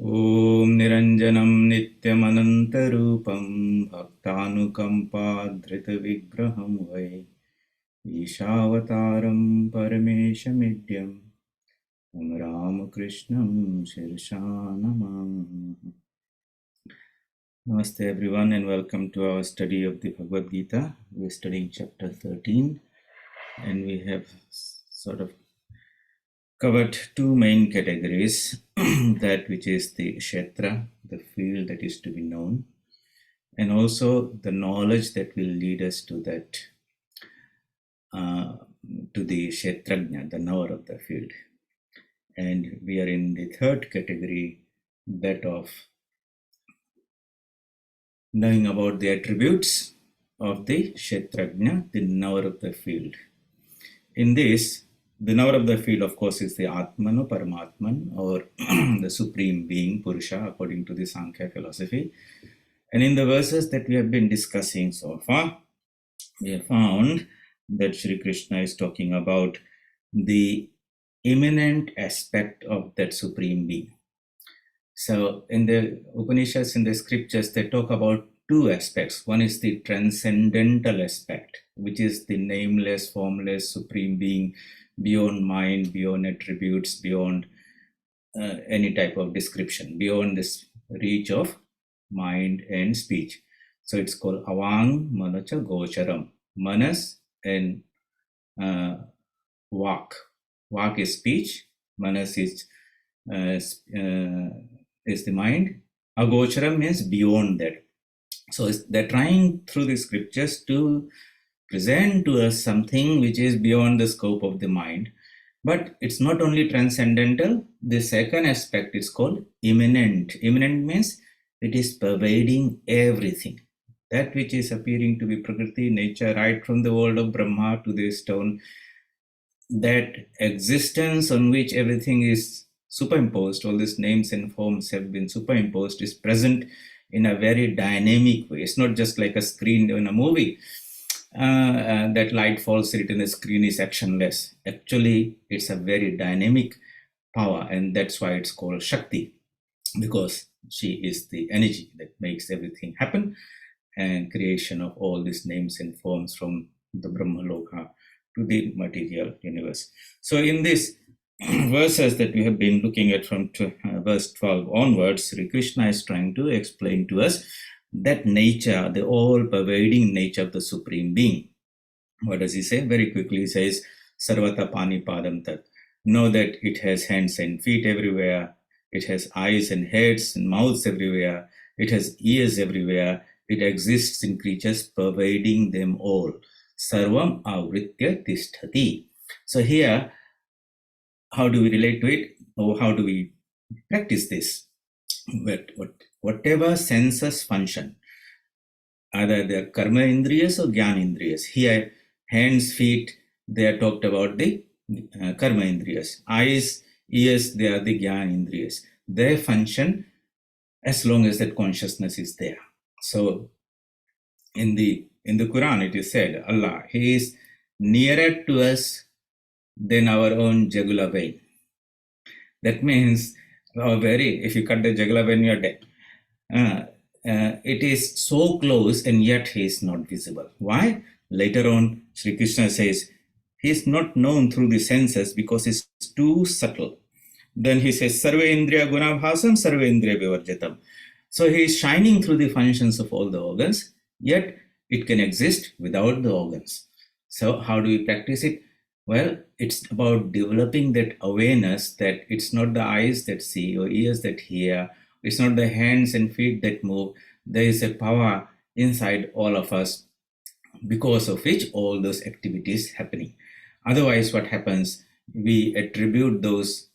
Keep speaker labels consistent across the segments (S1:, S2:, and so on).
S1: ॐ निरञ्जनं नित्यमनन्तरूपं भक्तानुकम्पाधृतविग्रहं वै ईशावतारं परमेशमिड्यं तं रामकृष्णं शिरसा Namami. Namaste everyone and welcome to our study of the Bhagavad Gita. We are studying chapter 13 and we have sort of covered two main categories, that which is the Kshetra, the field that is to be known, and also the knowledge that will lead us to that, to the Kshetrajna, the knower of the field. And we are in the third category, that of knowing about the attributes of the Kshetrajna, the knower of the field. In this, the knower of the field, of course, is the Atman or Paramatman, or the Supreme Being, Purusha, according to the Sankhya philosophy. And in the verses that we have been discussing so far, we have found that Sri Krishna is talking about the immanent aspect of that Supreme Being. So in the Upanishads, in the scriptures, they talk about two aspects. One is the transcendental aspect, which is the nameless, formless, Supreme Being, beyond mind, beyond attributes, beyond any type of description, beyond this reach of mind and speech. So it's called Avang Manacha Gocharam. Manas and Vak. Vak is speech, Manas is the mind. Agocharam means beyond that. So they're trying through the scriptures to present to us something which is beyond the scope of the mind. But it's not only transcendental. The second aspect is called immanent. Immanent means it is pervading everything. That which is appearing to be Prakriti, nature, right from the world of Brahma to the stone, that existence on which everything is superimposed, all these names and forms have been superimposed, is present in a very dynamic way. It's not just like a screen in a movie. That light falls right in the screen is actionless. Actually, it's a very dynamic power, and that's why it's called Shakti, because she is the energy that makes everything happen, and creation of all these names and forms from the Brahma Loka to the material universe. So in this verses that we have been looking at from verse 12 onwards, Sri Krishna is trying to explain to us that nature, the all-pervading nature of the Supreme Being. What does he say? Very quickly he says, Sarvata Pani Padam Tat. Know that it has hands and feet everywhere. It has eyes and heads and mouths everywhere. It has ears everywhere. It exists in creatures, pervading them all. Sarvam Avritya Tisthati. So here, how do we relate to it? Or how do we practice this? Whatever senses function, either they are karma indriyas or jnana indriyas. Here, hands, feet, they are talked about the karma indriyas. Eyes, ears, they are the jnana indriyas. They function as long as that consciousness is there. So in the Quran, it is said, Allah, He is nearer to us than our own jugular vein. That means, if you cut the jugular vein, you're dead. It is so close, and yet he is not visible. Why? Later on, Sri Krishna says, he is not known through the senses because it's too subtle. Then he says, Sarve Indriya Gunabhasam, Sarve Indriya Vivarjitam. So he is shining through the functions of all the organs, yet it can exist without the organs. So how do we practice it? Well, it's about developing that awareness that it's not the eyes that see or ears that hear. It's not the hands and feet that move. There is a power inside all of us because of which all those activities happening. Otherwise, what happens? We attribute those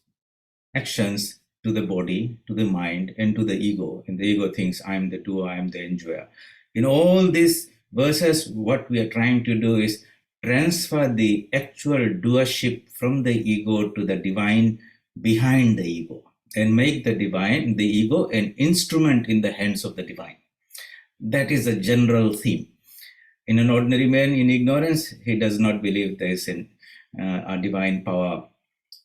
S1: actions to the body, to the mind, and to the ego. And the ego thinks, I am the doer, I am the enjoyer. In all these verses, what we are trying to do is transfer the actual doership from the ego to the divine behind the ego, and make the ego, an instrument in the hands of the divine. That is a general theme. In an ordinary man in ignorance, he does not believe there is a divine power,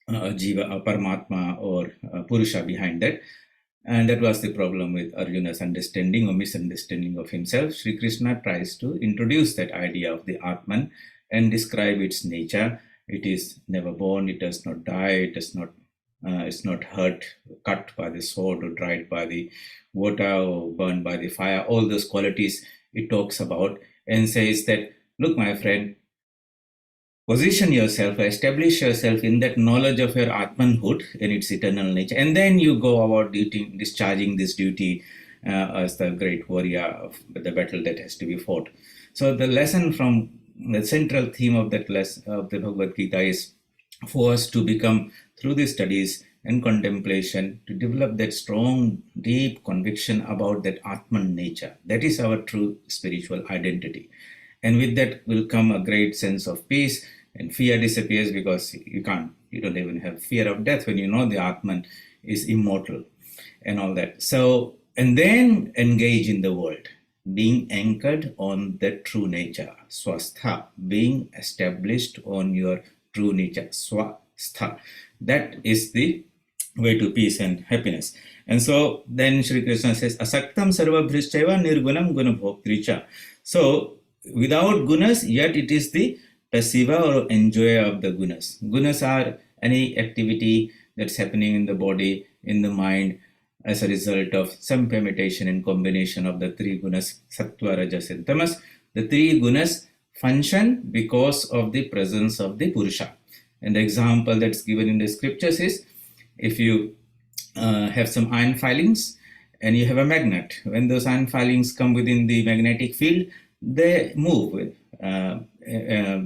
S1: Jiva, Paramatma, or Purusha behind that. And that was the problem with Arjuna's understanding or misunderstanding of himself. Sri Krishna tries to introduce that idea of the Atman and describe its nature. It is never born, it does not die, it's not hurt, cut by the sword or dried by the water or burned by the fire. All those qualities it talks about and says that, look, my friend, position yourself, establish yourself in that knowledge of your Atmanhood in its eternal nature, and then you go about discharging this duty as the great warrior of the battle that has to be fought. So the lesson from the central theme of that of the Bhagavad Gita is for us to become, through these studies and contemplation, to develop that strong, deep conviction about that Atman nature. That is our true spiritual identity. And with that will come a great sense of peace, and fear disappears because you don't even have fear of death when you know the Atman is immortal and all that. So, and then engage in the world, being anchored on that true nature, swastha, being established on your true nature, swastha. That is the way to peace and happiness. And so then Shri Krishna says, asaktam sarva bhrishchaiva nirgunam gunabhoktricha. So, without gunas, yet it is the passiva or enjoyer of the gunas. Gunas are any activity that's happening in the body, in the mind, as a result of some permutation and combination of the three gunas, sattva, rajas, and tamas. The three gunas function because of the presence of the Purusha. And the example that's given in the scriptures is, if you have some iron filings and you have a magnet, when those iron filings come within the magnetic field, they move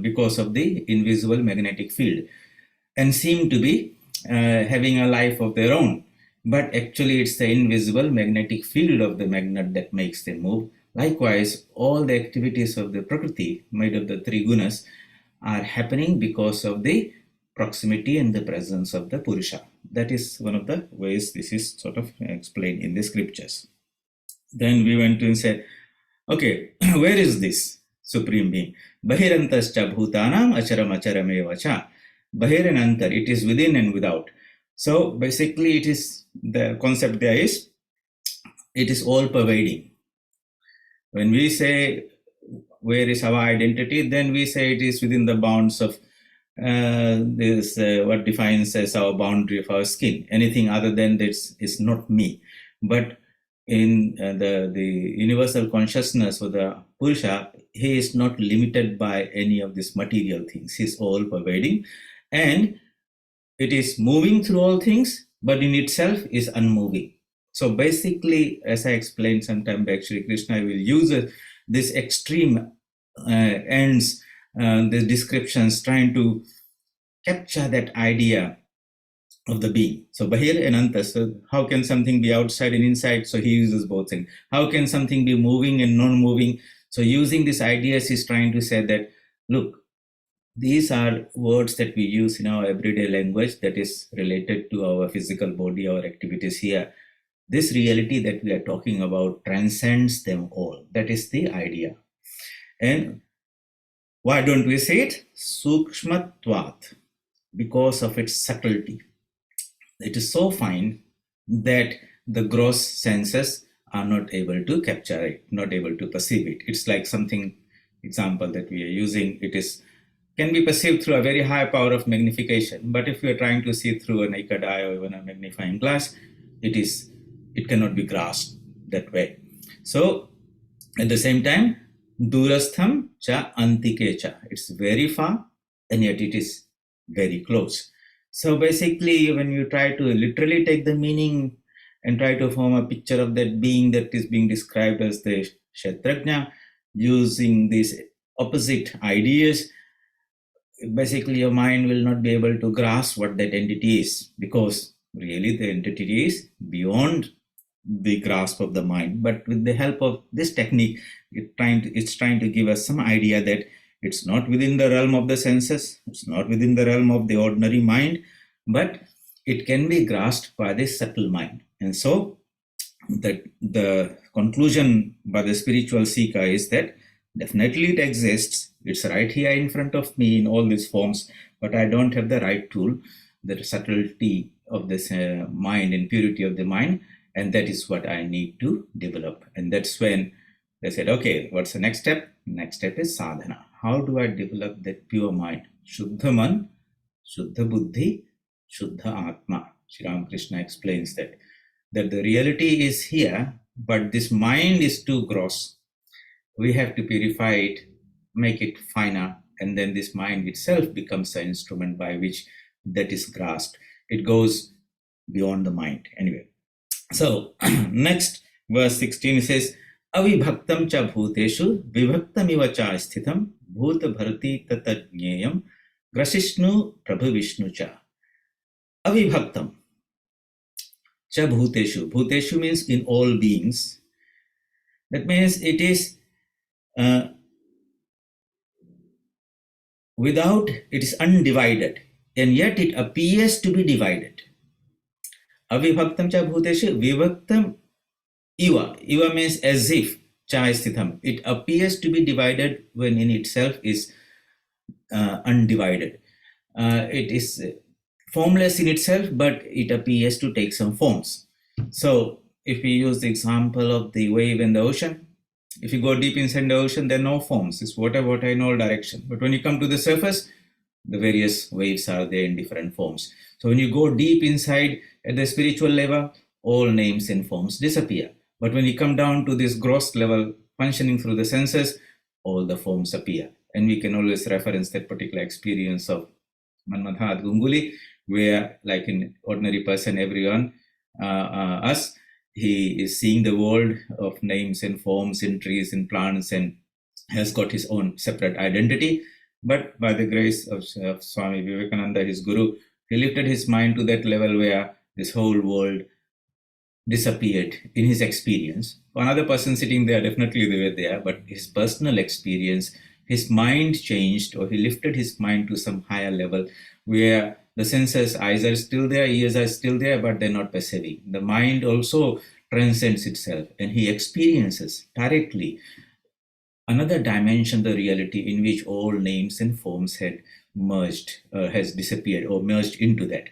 S1: because of the invisible magnetic field and seem to be having a life of their own. But actually, it's the invisible magnetic field of the magnet that makes them move. Likewise, all the activities of the Prakriti, made of the three gunas, are happening because of the proximity and the presence of the Purusha. That is one of the ways this is sort of explained in the scriptures. Then we went to and said, okay, where is this Supreme Being? Bahirantascha bhutanam acharam acharameva cha. Bahir and antar, it is within and without. So basically, it is, the concept there is, it is all pervading. When we say where is our identity, then we say it is within the bounds of this what defines as our boundary of our skin. Anything other than this is not me. But in the universal consciousness of the Purusha, he is not limited by any of these material things. He is all pervading, and it is moving through all things, but in itself is unmoving. So basically, as I explained some time back, Shri Krishna will use this extreme ends, the descriptions, trying to capture that idea of the being. So Bahir and Anta. So how can something be outside and inside? So he uses both things. How can something be moving and non-moving? So using these ideas, he's trying to say that, look, these are words that we use in our everyday language that is related to our physical body, our activities here. This reality that we are talking about transcends them all. That is the idea. And why don't we say it? Sukshmatvat, because of its subtlety. It is so fine that the gross senses are not able to capture it, not able to perceive it. It's like something, example that we are using, can be perceived through a very high power of magnification. But if we are trying to see through a naked eye or even a magnifying glass, it cannot be grasped that way. So at the same time, durastham cha antike cha. It's very far and yet it is very close. So basically, when you try to literally take the meaning and try to form a picture of that being that is being described as the Ch13, using these opposite ideas, basically your mind will not be able to grasp what that entity is, because really the entity is beyond the grasp of the mind. But with the help of this technique, it's trying to give us some idea that it's not within the realm of the senses, it's not within the realm of the ordinary mind, but it can be grasped by the subtle mind. And so the conclusion by the spiritual seeker is that definitely it exists, it's right here in front of me in all these forms, but I don't have the right tool, the subtlety of this mind and purity of the mind, And that is what I need to develop. And that's when they said, okay, what's the next step? Next step is sadhana. How do I develop that pure mind? Shuddha man, Shuddha buddhi, Shuddha atma. Sri Ramakrishna explains that the reality is here, but this mind is too gross. We have to purify it, make it finer, and then this mind itself becomes an instrument by which that is grasped. It goes beyond the mind. Anyway, so next verse 16 says, Avibhaktam cha bhuteshu vibhaktamiva cha sthitam bhuta bharati tatajneyam grasishnu prabhu vishnu cha. Avibhaktam cha bhuteshu. Bhuteshu means in all beings. That means it is it is undivided, and yet it appears to be divided. Avibhaktam cha bhuteshu vibhaktam iva. Iva means as if, cha sthitam. It appears to be divided when in itself is undivided. It is formless in itself, but it appears to take some forms. So if we use the example of the wave in the ocean, if you go deep inside the ocean, there are no forms. It's water in all directions. But when you come to the surface, the various waves are there in different forms. So when you go deep inside at the spiritual level, all names and forms disappear. But when you come down to this gross level, functioning through the senses, all the forms appear. And we can always reference that particular experience of Manmadha Gunguli, where like an ordinary person, everyone, us, he is seeing the world of names and forms in trees and plants and has got his own separate identity. But by the grace of Swami Vivekananda, his guru, he lifted his mind to that level where this whole world disappeared in his experience. For another person sitting there, definitely they were there, but his personal experience, his mind changed, or he lifted his mind to some higher level where the senses, eyes are still there, ears are still there, but they're not perceiving. The mind also transcends itself, and he experiences directly another dimension, the reality in which all names and forms had merged, has disappeared or merged into that.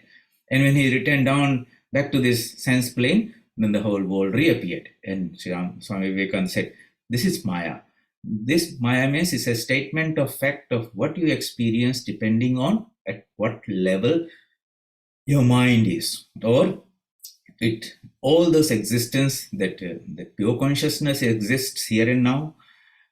S1: And when he returned down back to this sense plane, then the whole world reappeared. And Swami Vivekananda said, this is Maya. This Maya means is a statement of fact of what you experience depending on at what level your mind is, or all those existence that the pure consciousness exists here and now,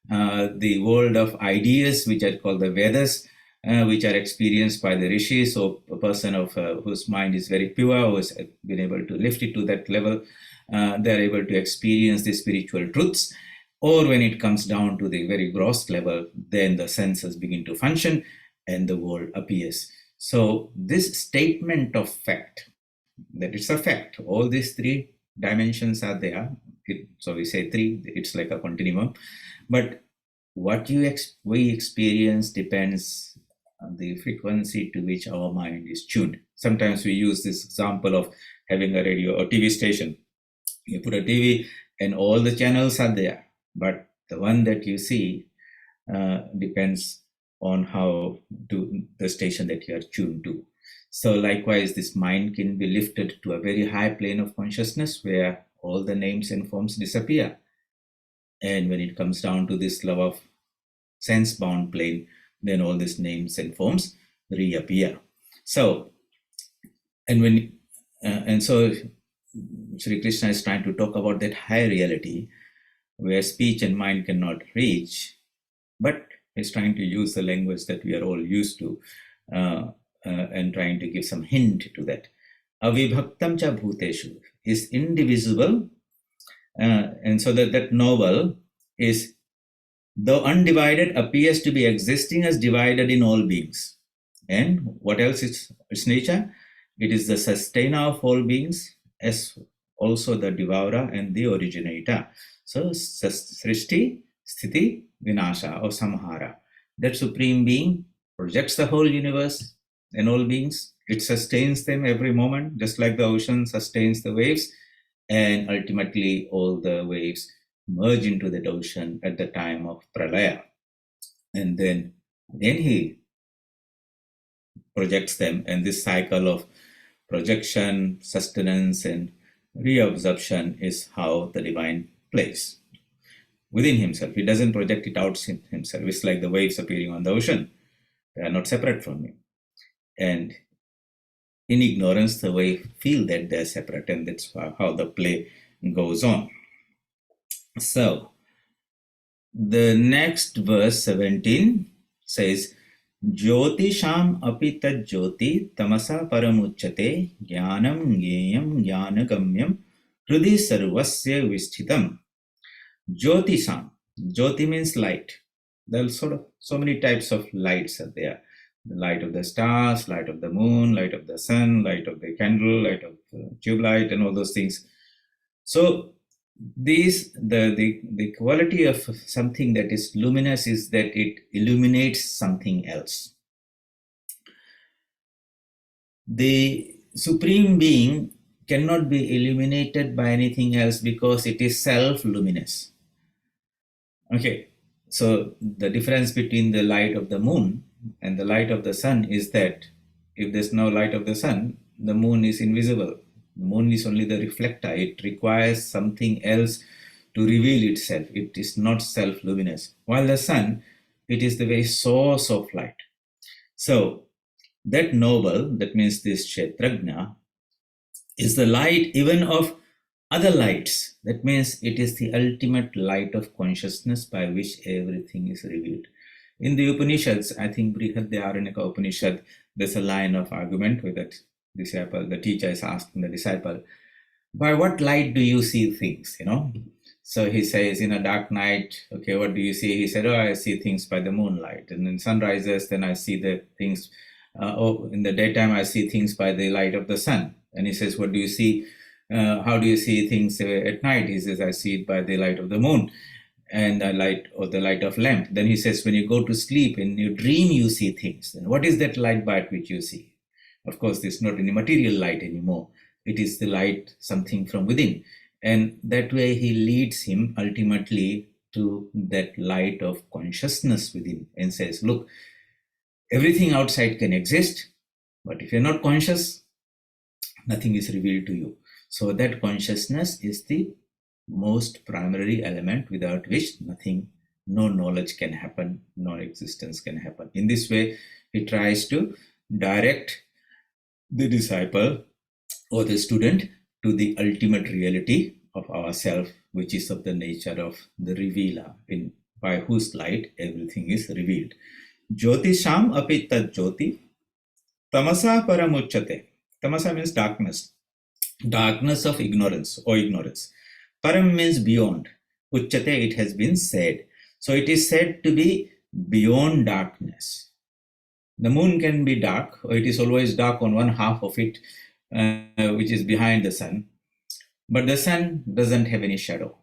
S1: the world of ideas which are called the Vedas, which are experienced by the rishis, or a person of whose mind is very pure, who has been able to lift it to that level, they're able to experience the spiritual truths. Or when it comes down to the very gross level, then the senses begin to function and the world appears. So this statement of fact, that it's a fact, all these three dimensions are there. So we say three, it's like a continuum. But what we experience depends on the frequency to which our mind is tuned. Sometimes we use this example of having a radio or TV station. You put a TV and all the channels are there. But the one that you see depends on how to the station that you are tuned to. So likewise, this mind can be lifted to a very high plane of consciousness where all the names and forms disappear. And when it comes down to this level of sense-bound plane, then all these names and forms reappear. So, so Sri Krishna is trying to talk about that high reality where speech and mind cannot reach, but is trying to use the language that we are all used to and trying to give some hint to that. Avibhaktam cha bhuteshu is indivisible, and so that novel is, though undivided, appears to be existing as divided in all beings. And what else is its nature? It is the sustainer of all beings, as also the devourer and the originator. So, Srishti, Sthiti, Vinasha or Samhara. That supreme being projects the whole universe and all beings. It sustains them every moment, just like the ocean sustains the waves. And ultimately, all the waves merge into that ocean at the time of Pralaya. And then he projects them. And this cycle of projection, sustenance, and reabsorption is how the divine plays within himself. He doesn't project it out himself. It's like the waves appearing on the ocean. They are not separate from him. And in ignorance, the wave feel that they're separate, and that's how the play goes on. So, the next verse 17 says, Jyotisham api tad jyoti tamasa paramuchyate jnanam gneyam jnanagamyam hridi sarvasya visthitam. Jyotisham. Jyoti means light. There are so many types of lights are there. The light of the stars, light of the moon, light of the sun, light of the candle, light of the tube light, and all those things. So the quality of something that is luminous is that it illuminates something else. The Supreme Being cannot be illuminated by anything else because it is self-luminous. Okay, so the difference between the light of the moon and the light of the sun is that if there's no light of the sun, the moon is invisible. The moon is only the reflector. It requires something else to reveal itself. It is not self-luminous. While the sun, it is the very source of light. So that noble, that means this Ch13, is the light even of other lights. That means it is the ultimate light of consciousness by which everything is revealed. In the Upanishads, I think Brihadhyaranyaka Upanishad, there's a line of argument with that disciple. The teacher is asking the disciple, by what light do you see things, So he says, in a dark night, okay, what do you see? He said, I see things by the moonlight. And then sun rises, then I see the things, in the daytime, I see things by the light of the sun. And he says, what do you see? How do you see things at night? He says, I see it by the light of the moon and the light of lamp. Then he says, when you go to sleep, in your dream, you see things. Then what is that light by which you see? Of course, there's not any material light anymore. It is the light, something from within. And that way he leads him ultimately to that light of consciousness within and says, look, everything outside can exist, but if you're not conscious, nothing is revealed to you. So that consciousness is the most primary element without which no knowledge can happen, no existence can happen. In this way, he tries to direct the disciple or the student to the ultimate reality of ourself, which is of the nature of the revealer, by whose light everything is revealed. Jyotisham api tad jyoti tamasa paramuchyate. Tamasa means darkness. Darkness of ignorance or ignorance. Param means beyond. Uchyate, it has been said. So it is said to be beyond darkness. The moon can be dark, or it is always dark on one half of it, which is behind the sun. But the sun doesn't have any shadow,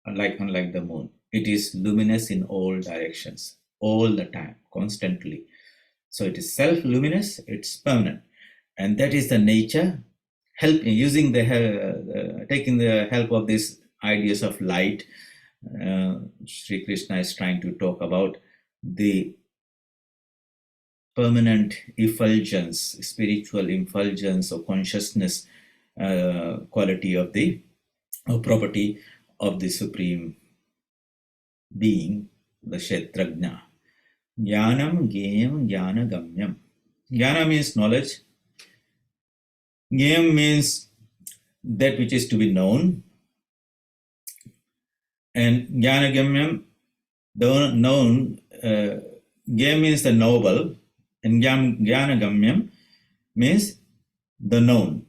S1: unlike the moon. It is luminous in all directions, all the time, constantly. So it is self-luminous, it's permanent. And that is the nature, taking the help of these ideas of light. Sri Krishna is trying to talk about the permanent effulgence, spiritual effulgence or consciousness quality of the property of the Supreme Being, the Ch13. Jnanam Gneyam Jnanagamyam. Jnana means knowledge. Gneyam means that which is to be known. And Jnanagamyam, known, Gneyam means the noble, and Jnanagamyam means the known.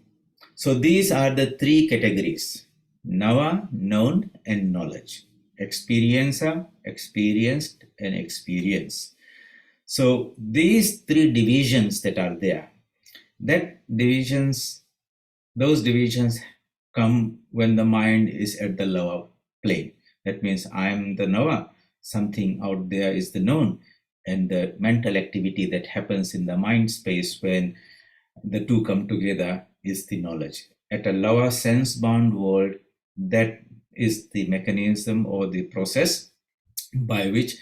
S1: So these are the three categories: Nava, known, and knowledge. Experiencer, experienced, and experience. So these three divisions that are there, those divisions come when the mind is at the lower plane. That means I am the Nava, something out there is the known, and the mental activity that happens in the mind space when the two come together is the knowledge. At a lower sense-bound world, that is the mechanism or the process by which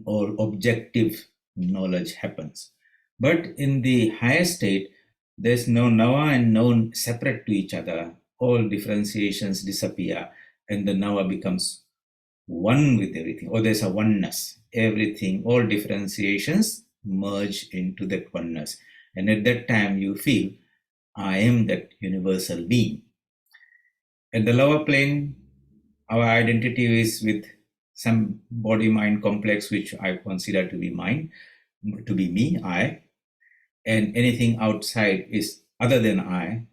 S1: all objective knowledge happens. But in the higher state, there's no Nava and known separate to each other. all differentiations disappear, and the Nava becomes one with everything, or there's a oneness. Everything, all differentiations merge into that oneness. And at that time, you feel, I am that universal being. At the lower plane, our identity is with some body-mind complex, which I consider to be mine, to be me, I, and anything outside is other than I,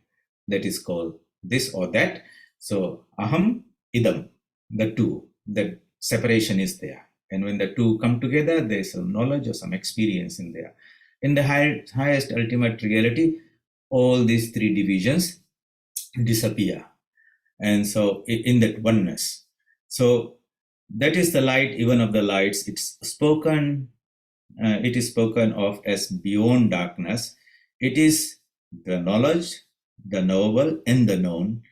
S1: that is called this or that. So aham, idam, the two, that separation is there. And when the two come together, there's some knowledge or some experience in there. In the highest ultimate reality, all these three divisions disappear. And so in that oneness. So that is the light, even of the lights. It is spoken of as beyond darkness. It is the knowledge, the knowable, and the known.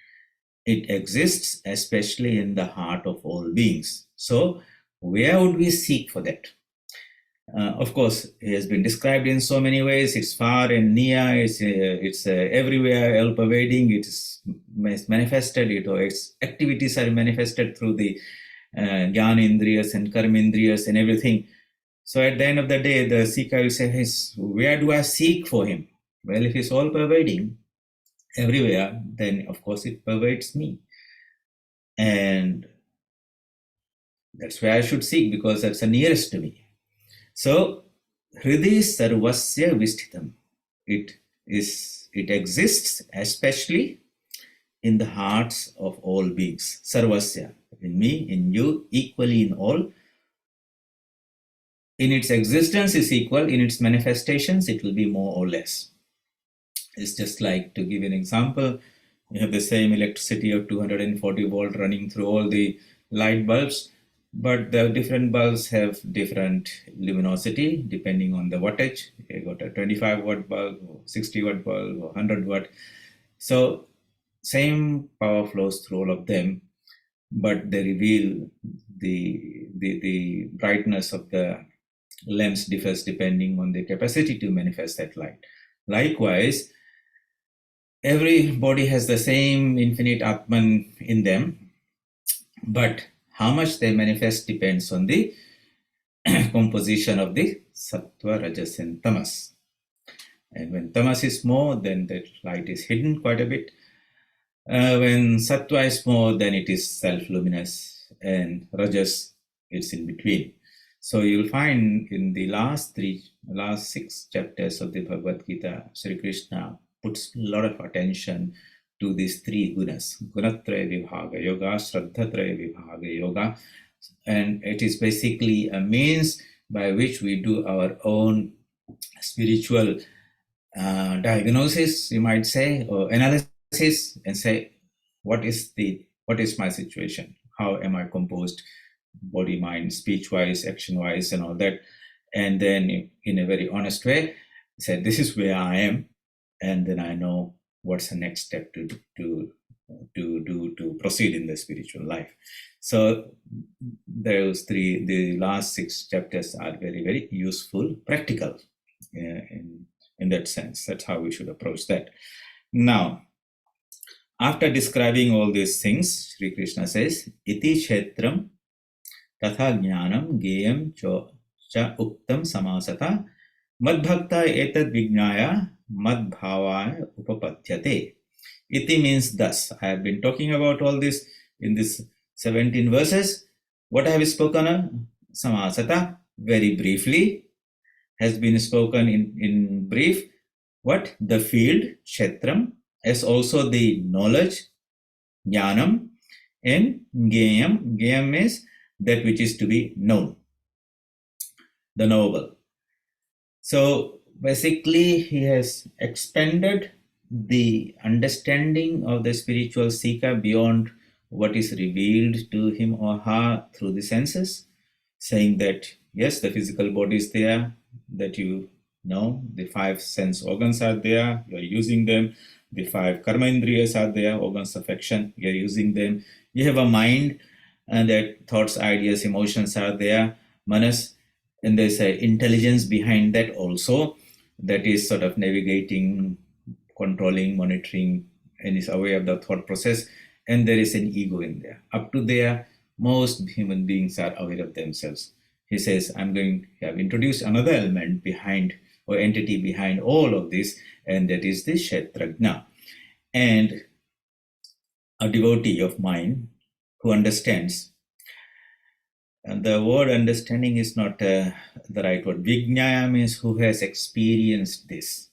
S1: It exists especially in the heart of all beings. So where would we seek for that? Of course, it has been described in so many ways. It's far and near. It's everywhere, all-pervading. It is manifested. Its activities are manifested through the Jnana-indriyas and Karma-indriyas and everything. So at the end of the day, the seeker will say, where do I seek for him? Well, if it's all-pervading everywhere, then of course it pervades me. And that's where I should seek, because that's the nearest to me. So, Hridhi Sarvasya Visthitam. It exists especially in the hearts of all beings. Sarvasya, in me, in you, equally in all. In its existence is equal, in its manifestations it will be more or less. It's just like, to give an example, you have the same electricity of 240 volt running through all the light bulbs, but the different bulbs have different luminosity depending on the wattage. You got a 25 watt bulb, or 60 watt bulb, or 100 watt. So same power flows through all of them, but they reveal the brightness of the lamps differs depending on the capacity to manifest that light. Likewise, every body has the same infinite Atman in them, but how much they manifest depends on the composition of the Sattva, Rajas, and Tamas. And when Tamas is more, then that light is hidden quite a bit. When Sattva is more, then it is self-luminous, and Rajas, it's in between. So you'll find in the last 6 chapters of the Bhagavad Gita, Sri Krishna puts a lot of attention to these 3 gunas, Gunatraya Vibhaga Yoga, Shraddhatraya Vibhaga Yoga, and it is basically a means by which we do our own spiritual diagnosis, you might say, or analysis, and say, what is my situation? How am I composed, body, mind, speech-wise, action-wise, and all that? And then in a very honest way, say, this is where I am, and then I know what's the next step to do to proceed in the spiritual life. So the last 6 chapters are very, very useful, practical in that sense. That's how we should approach that. Now, after describing all these things, Sri Krishna says, Iti Ch13 Tatha Jnanam Geyam Cha Uktam Samasata Madbhakta Etad Vignaya Madbhavaya Upapadyate. Iti means thus. I have been talking about all this in this 17 verses. What I have spoken of, Samasata, very briefly, has been spoken in brief. What? The field, Kshetram, as also the knowledge, Jnanam, and Geyam. Geyam means that which is to be known, the knowable. So basically, he has expanded the understanding of the spiritual seeker beyond what is revealed to him or her through the senses, saying that, yes, the physical body is there, that you know, the 5 sense organs are there, you're using them, the 5 karma indriyas are there, organs of action, you're using them. You have a mind, and that thoughts, ideas, emotions are there, manas, and there's an intelligence behind that also, that is sort of navigating, controlling, monitoring and is aware of the thought process, and there is an ego in there. Up to there, most human beings are aware of themselves. He says, I'm going to have introduced another element behind, or entity behind all of this, and that is the Ch13. And a devotee of mine who understands, and the word understanding is not the right word. Vijnaya means who has experienced this.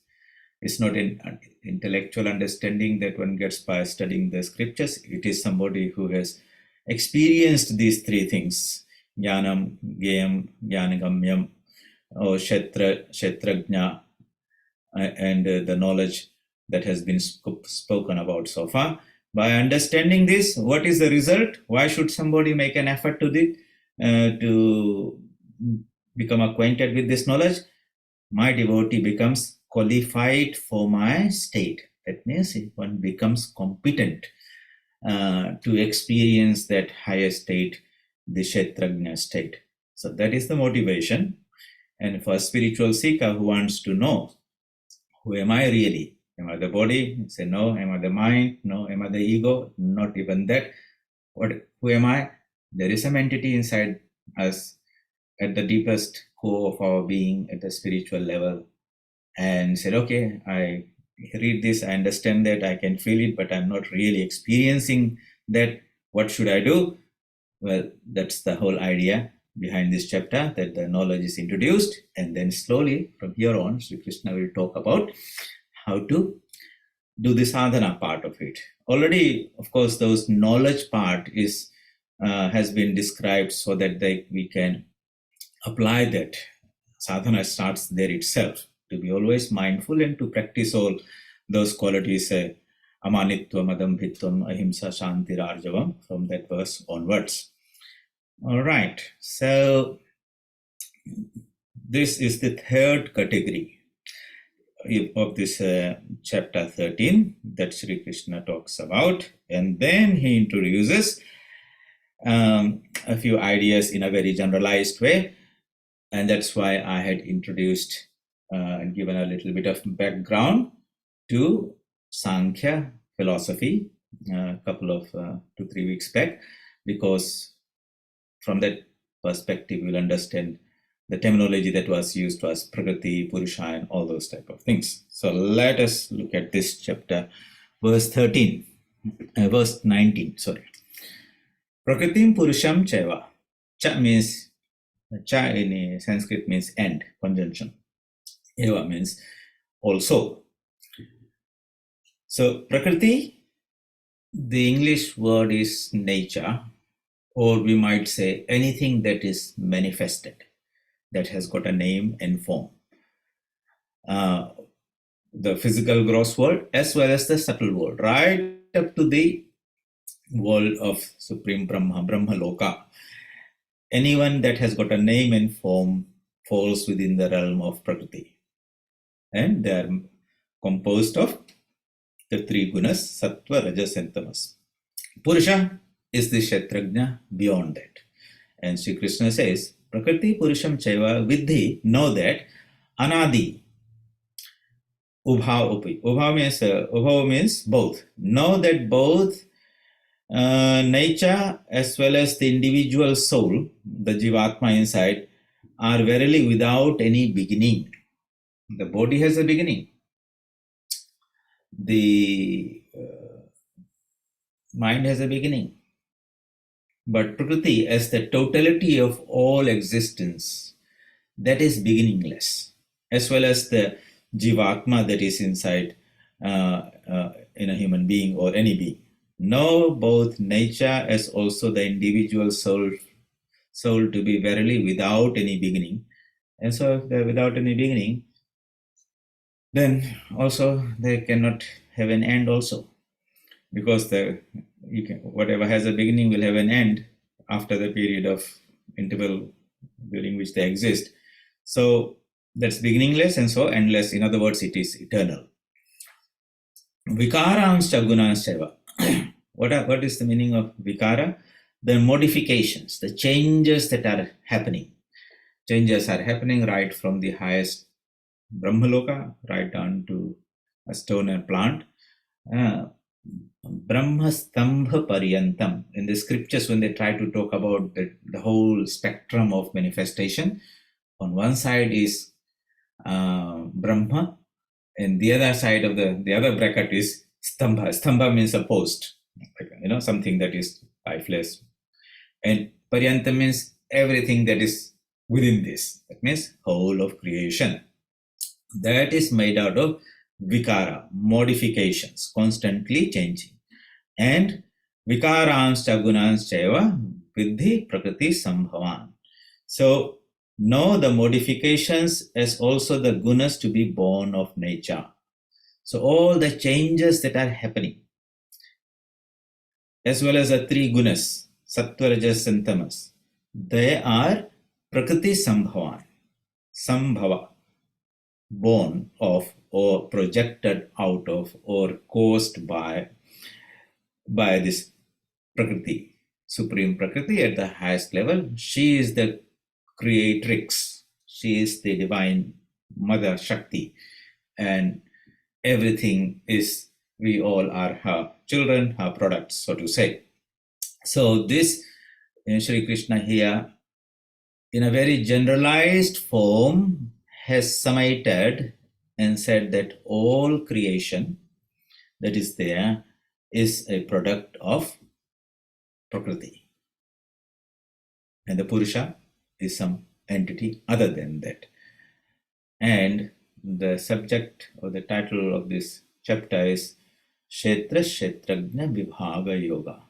S1: It's not an intellectual understanding that one gets by studying the scriptures. It is somebody who has experienced these three things: jnanam, gyam, jnanagamyam, or kshetrajna, and the knowledge that has been spoken about so far. By understanding this, what is the result? Why should somebody make an effort to become acquainted with this knowledge? My devotee becomes qualified for my state. That means one becomes competent to experience that higher state, the Kshetrajna state. So that is the motivation. And for a spiritual seeker who wants to know, who am I really? Am I the body? Say no. Am I the mind? No. Am I the ego? Not even that. Who am I? There is some entity inside us at the deepest core of our being, at the spiritual level, and said, okay, I read this, I understand that, I can feel it, but I'm not really experiencing that. What should I do? Well, that's the whole idea behind this chapter, that the knowledge is introduced, and then slowly from here on, Sri Krishna will talk about how to do the sadhana part of it. Already, of course, those knowledge part is has been described so that we can apply that. Sadhana starts there itself, to be always mindful and to practice all those qualities, amanitvam, adambhitvam, ahimsa, shanti, arjavam, from that verse onwards. All right, so this is the third category of this chapter 13 that Sri Krishna talks about, and then he introduces a few ideas in a very generalized way, and that's why I had introduced and given a little bit of background to Sankhya philosophy a couple of 2-3 weeks back, because from that perspective you'll understand the terminology that was used was Prakriti, Purusha, and all those type of things. So let us look at this chapter, verse 19, sorry. Prakritim Purusham Chaiva. Cha means, cha in Sanskrit means and, conjunction. Eva means also. So Prakriti, the English word is nature, or we might say anything that is manifested, that has got a name and form. The physical gross world as well as the subtle world, right up to the world of Supreme Brahma, Brahma Loka. Anyone that has got a name and form falls within the realm of Prakriti. And they are composed of the three gunas, Sattva, Rajas, and Tamas. Purusha is the Kshetrajna beyond that. And Sri Krishna says, Prakriti Purusham Chaiva Vidhi, know that Anadi, Ubhav means both. Know that both nature as well as the individual soul, the Jivatma inside, are verily without any beginning. The body has a beginning. The mind has a beginning. But Prakriti, as the totality of all existence, that is beginningless, as well as the Jivatma that is inside in a human being or any being. Know both nature as also the individual soul to be verily without any beginning. And so if they're without any beginning, then also they cannot have an end also. Because whatever has a beginning will have an end after the period of interval during which they exist. So that's beginningless and so endless. In other words, it is eternal. Vikaranscha gunanscha. What is the meaning of vikara? The modifications, the changes that are happening. Changes are happening right from the highest Brahmaloka right down to a stone and plant. Brahma Stambha Paryantam. In the scriptures, when they try to talk about the whole spectrum of manifestation, on one side is Brahma, and the other side of the other bracket is Stambha. Stambha means a post, something that is lifeless. And Paryanta means everything that is within this. That means whole of creation. That is made out of vikara, modifications, constantly changing. And vikaranscha gunanscha vidhi prakriti sambhavan. So know the modifications as also the gunas to be born of nature. So all the changes that are happening, as well as the three gunas, sattva, rajas, and tamas, they are prakriti sambhavan, sambhava, born of or projected out of or caused by this Prakriti, Supreme Prakriti at the highest level. She is the creatrix. She is the divine Mother Shakti. And everything is, we all are her children, her products, so to say. So this, Sri Krishna here, in a very generalized form, has summated and said that all creation that is there is a product of Prakriti. And the Purusha is some entity other than that. And the subject or the title of this chapter is Ch13 Vibhaga Yoga.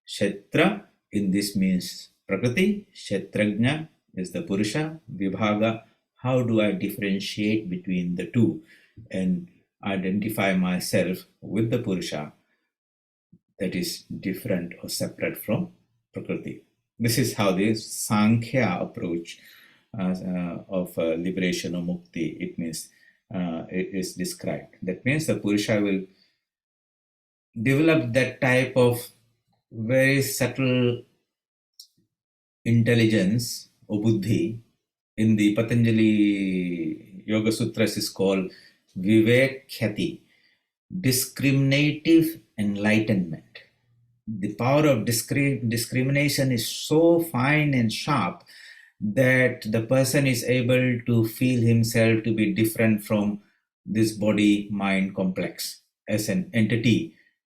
S1: Kshetra in this means Prakriti, Ch13 is the Purusha, Vibhaga, how do I differentiate between the two and identify myself with the Purusha that is different or separate from Prakriti. This is how the Sankhya approach of liberation or mukti, it means, it is described. That means the Purusha will develop that type of very subtle intelligence or buddhi. In the Patanjali Yoga Sutras is called Vivek-khyati, discriminative enlightenment. The power of discrimination is so fine and sharp that the person is able to feel himself to be different from this body-mind complex as an entity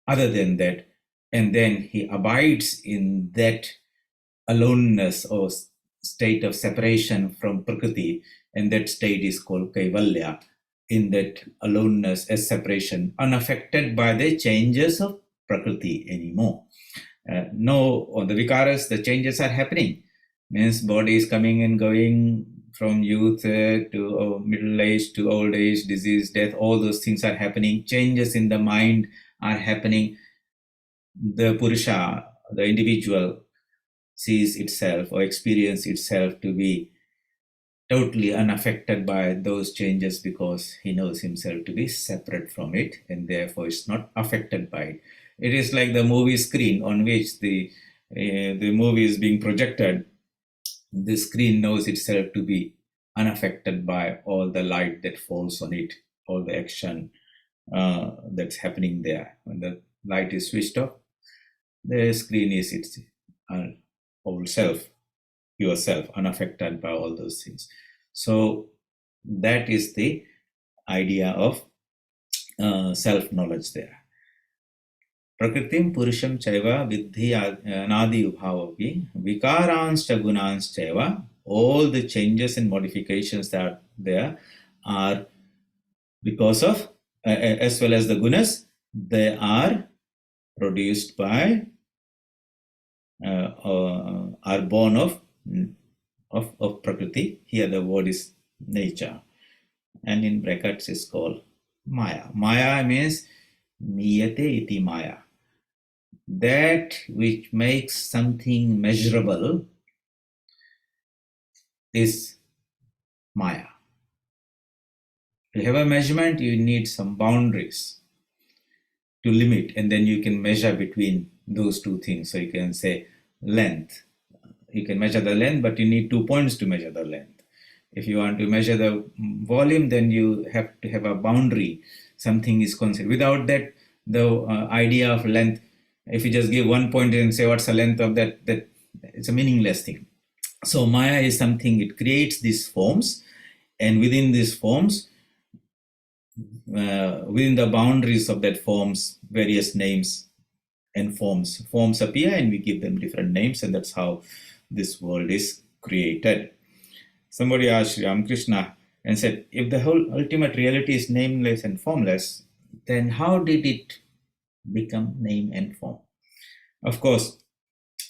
S1: other than that. And then he abides in that aloneness or state of separation from Prakriti, and that state is called Kaivalya, in that aloneness as separation, unaffected by the changes of Prakriti anymore. No, on the vikaras, the changes are happening. Means body is coming and going from youth to middle age to old age, disease, death, all those things are happening. Changes in the mind are happening. The Purusha, the individual, sees itself or experiences itself to be totally unaffected by those changes because he knows himself to be separate from it and therefore is not affected by it. It is like the movie screen on which the movie is being projected. The screen knows itself to be unaffected by all the light that falls on it, all the action that's happening there. When the light is switched off, the screen is its whole self, yourself, unaffected by all those things. So that is the idea of self-knowledge there. Prakritim Purusham Chaiva Vidhi Anadi Ubhavapi Vikaranscha Gunanschaiva. All the changes and modifications that are there are because of, as well as the gunas, they are produced by, are born of Prakriti. Here the word is nature. And in brackets is called Maya. Maya means Miyate iti Maya. That which makes something measurable is Maya. To have a measurement, you need some boundaries to limit, and then you can measure between those two things. So you can say length. You can measure the length, but you need 2 points to measure the length. If you want to measure the volume, then you have to have a boundary. Something is considered. Without that, the idea of length. If you just give one point and say what's the length of that, that it's a meaningless thing. So Maya is something, it creates these forms, and within these forms, within the boundaries of that forms, various names and forms appear, and we give them different names, and that's how this world is created. Somebody asked Ramakrishna and said, if the whole ultimate reality is nameless and formless, then how did it become name and form? Of course,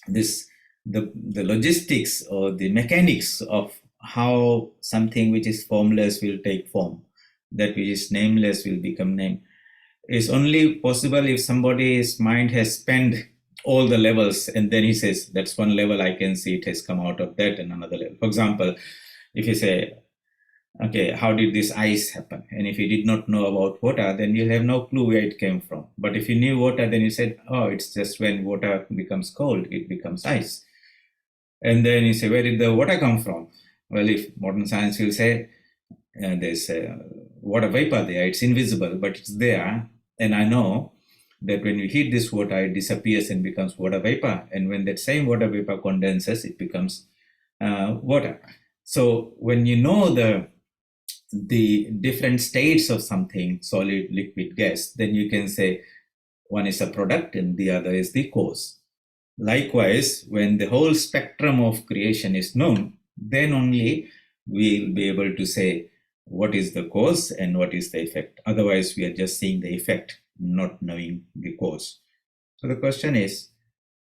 S1: the logistics or the mechanics of how something which is formless will take form, that which is nameless will become name, is only possible if somebody's mind has spanned all the levels, and then he says, that's one level, I can see it has come out of that, and another level. For example, if you say, okay, how did this ice happen? And if you did not know about water, then you'll have no clue where it came from. But if you knew water, then you said, oh, it's just when water becomes cold, it becomes ice. And then you say, where did the water come from? Well, if modern science will say, there's a water vapor there, it's invisible, but it's there. And I know that when you heat this water, it disappears and becomes water vapor. And when that same water vapor condenses, it becomes water. So when you know the different states of something, solid, liquid, gas, then you can say one is a product and the other is the cause. Likewise, when the whole spectrum of creation is known, then only we'll be able to say what is the cause and what is the effect. Otherwise, we are just seeing the effect, not knowing the cause. So the question is,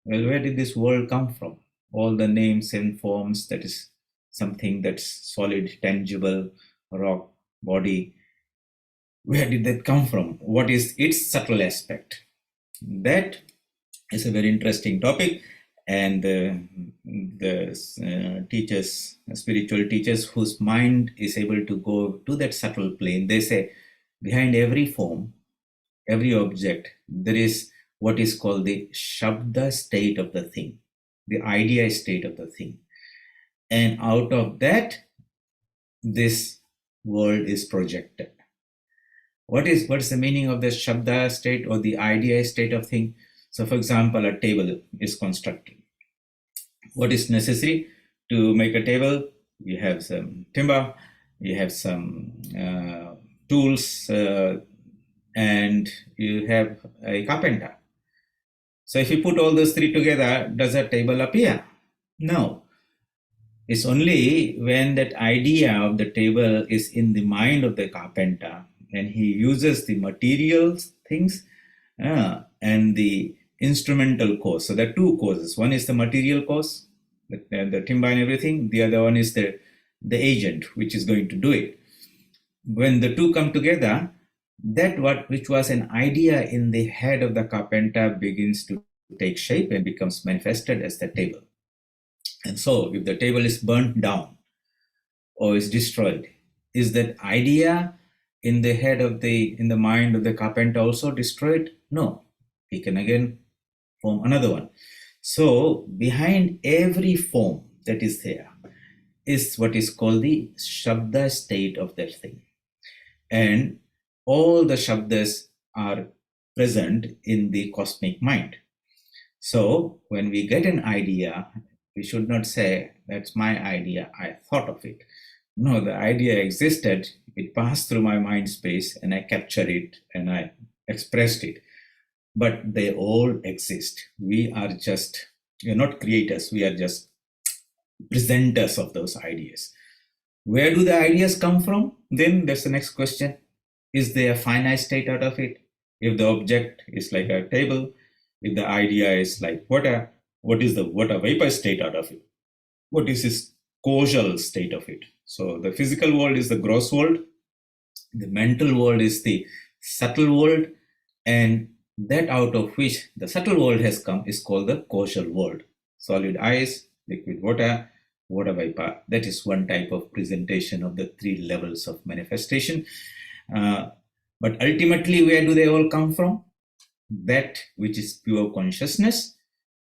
S1: well, where did this world come from? All the names and forms, that is something that's solid, tangible, rock, body. Where did that come from? What is its subtle aspect? That is a very interesting topic. And the teachers, spiritual teachers whose mind is able to go to that subtle plane, they say behind every form, every object, there is what is called the Shabda state of the thing, the idea state of the thing. And out of that, this world is projected. What is the meaning of the Shabda state or the idea state of thing? So for example, a table is constructed. What is necessary to make a table? You have some timber, you have some tools, and you have a carpenter. So if you put all those three together, does a table appear? No. It's only when that idea of the table is in the mind of the carpenter and he uses the materials, things, and the instrumental cause. So there are two causes. One is the material cause, the timber and everything. The other one is the agent, which is going to do it. When the two come together, that which was an idea in the head of the carpenter begins to take shape and becomes manifested as the table. And so if the table is burnt down or is destroyed, is that idea in the head of in the mind of the carpenter also destroyed? No. He can again form another one. So behind every form that is there is what is called the Shabda state of that thing. And all the Shabdas are present in the cosmic mind. So when we get an idea, we should not say, that's my idea, I thought of it. No, the idea existed, it passed through my mind space, and I captured it and I expressed it. But they all exist. We are not creators, we are just presenters of those ideas. Where do the ideas come from? Then that's the next question. Is there a finite state out of it? If the object is like a table, if the idea is like water, what is the water vapor state out of it? What is its causal state of it? So the physical world is the gross world, the mental world is the subtle world, and that out of which the subtle world has come is called the causal world. Solid ice, liquid water, water vapor. That is one type of presentation of the three levels of manifestation. But ultimately, where do they all come from? That which is pure consciousness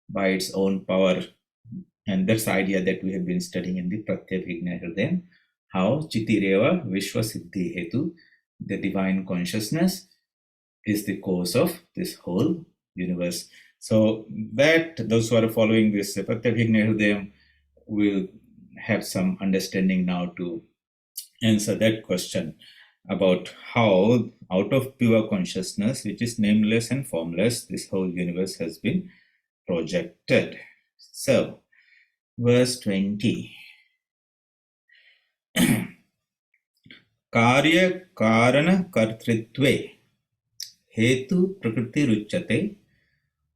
S1: by its own power. And that's the idea that we have been studying in the Pratyabhijna Hridayam, how Chitireva Vishwa Siddhi Hetu, the divine consciousness, is the cause of this whole universe. So that those who are following this Pratyabhigna Hridayam will have some understanding now to answer that question about how out of pure consciousness, which is nameless and formless, this whole universe has been projected. So, verse 20. कार्य कारण कर्तृत्वे हेतु प्रकृति रुच्यते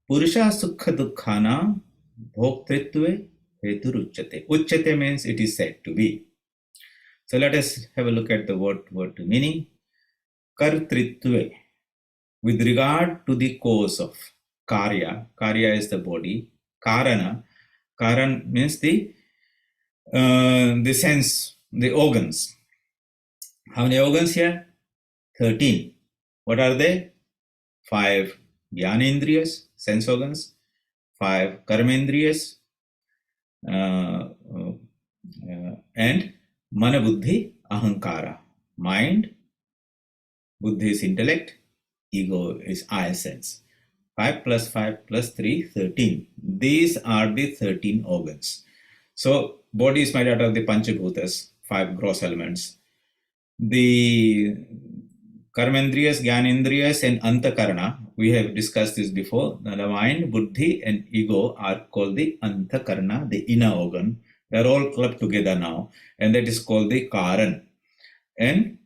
S1: पुरुषा सुख दुखाना भोक्तृत्वे हेतु रुच्यते. Uchyate means it is said to be. So let us have a look at the word meaning. Kartritve, with regard to the cause of karya. Karya is the body. Karana. Karan means the sense, the organs. How many organs here? 13. What are they? 5 Jnanendriyas, sense organs. 5 Karmendriyas. And Mana Buddhi Ahankara. Mind. Buddhi is intellect. Ego is I sense. 5 plus 5 plus 3, 13. These are the 13 organs. So, body is made out of the Panchabhutas, 5 gross elements. The Karmendriyas, Jnanendriyas and Antakarana, we have discussed this before. The mind, Buddhi and ego are called the Antakarana, the inner organ. They are all clubbed together now, and that is called the Karan. And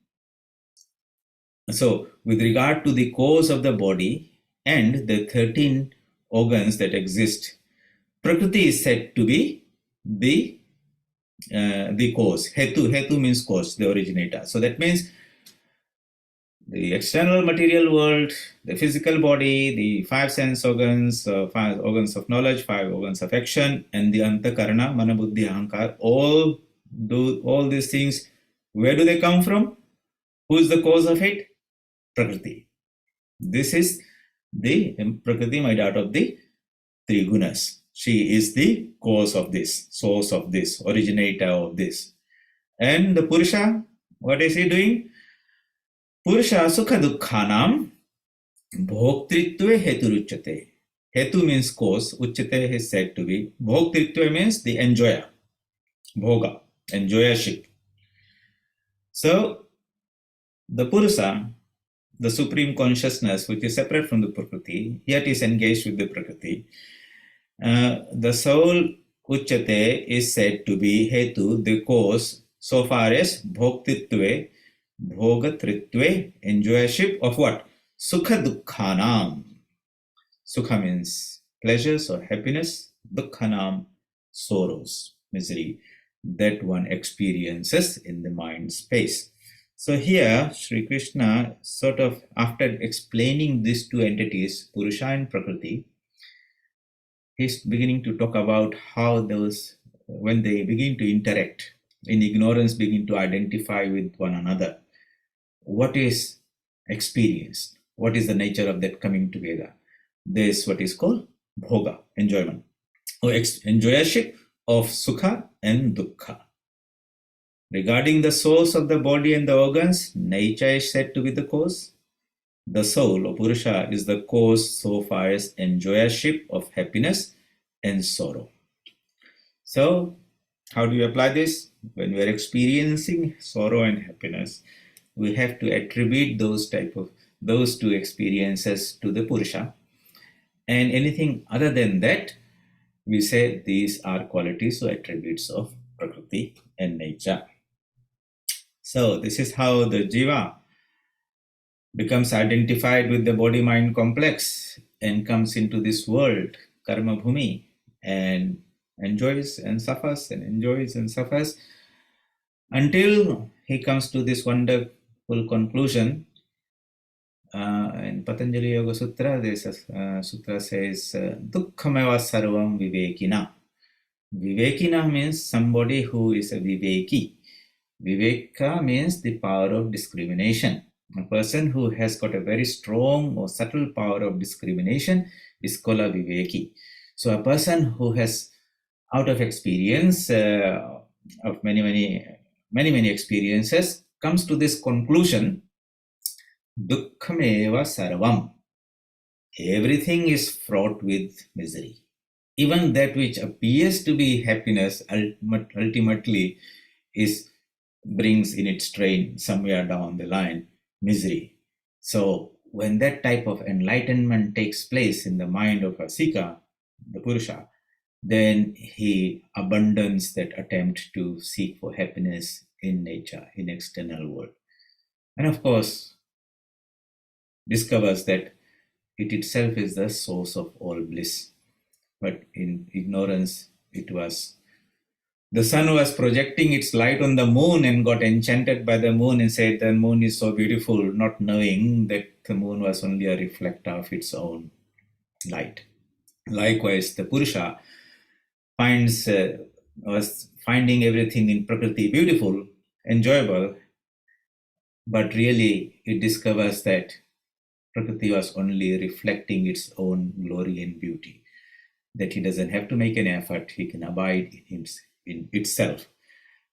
S1: so, with regard to the cause of the body and the 13 organs that exist, Prakriti is said to be the cause. Hetu means cause, the originator. So that means the external material world, the physical body, the 5 sense organs, 5 organs of knowledge, 5 organs of action, and the Antakarana, Mana Buddhi Ahankar, all these things, where do they come from? Who is the cause of it? Prakriti. This is the Prakriti made out of the 3 gunas. She is the cause of this, source of this, originator of this. And the Purusha, what is he doing? Purusha sukha dukkhanam bhoktritve hetu ruchyate. Hetu means cause, uchyate is said to be. Bhoktritve means the enjoyer. Bhoga, enjoyership. So, the Purusha, the supreme consciousness, which is separate from the Prakriti, yet is engaged with the Prakriti. The soul Uchyate is said to be Hetu, the cause, so far as Bhoktitve, Bhogatritve, enjoyership of what? Sukha Dukkhanam. Sukha means pleasures or happiness, Dukkhanam, sorrows, misery, that one experiences in the mind space. So here, Sri Krishna, sort of after explaining these 2 entities, Purusha and Prakriti, he's beginning to talk about how those, when they begin to interact, in ignorance begin to identify with one another, what is experienced? What is the nature of that coming together? This is what is called bhoga, enjoyment, or enjoyership of sukha and dukkha. Regarding the source of the body and the organs, nature is said to be the cause. The soul or Purusha is the cause so far as enjoyership of happiness and sorrow. So, how do you apply this? When we are experiencing sorrow and happiness, we have to attribute those 2 experiences to the Purusha. And anything other than that, we say these are qualities or attributes of Prakriti and nature. So, this is how the Jiva becomes identified with the body-mind complex and comes into this world, karma bhumi, and enjoys and suffers and enjoys and suffers until he comes to this wonderful conclusion. In Patanjali Yoga Sutra, this sutra says, Dukkhameva sarvam vivekina. Vivekina means somebody who is a viveki. Viveka means the power of discrimination. A person who has got a very strong or subtle power of discrimination is called a viveki. So a person who has, out of experience of many experiences, comes to this conclusion Dukkhameva sarvam. Everything is fraught with misery. Even that which appears to be happiness ultimately brings in its train somewhere down the line misery. So when that type of enlightenment takes place in the mind of a Sika, the Purusha, then he abandons that attempt to seek for happiness in nature, in external world. And of course, discovers that it itself is the source of all bliss. But in ignorance, the sun was projecting its light on the moon and got enchanted by the moon and said the moon is so beautiful, not knowing that the moon was only a reflector of its own light. Likewise, the Purusha was finding everything in Prakriti beautiful, enjoyable, but really it discovers that Prakriti was only reflecting its own glory and beauty, that he doesn't have to make an effort, he can abide in itself.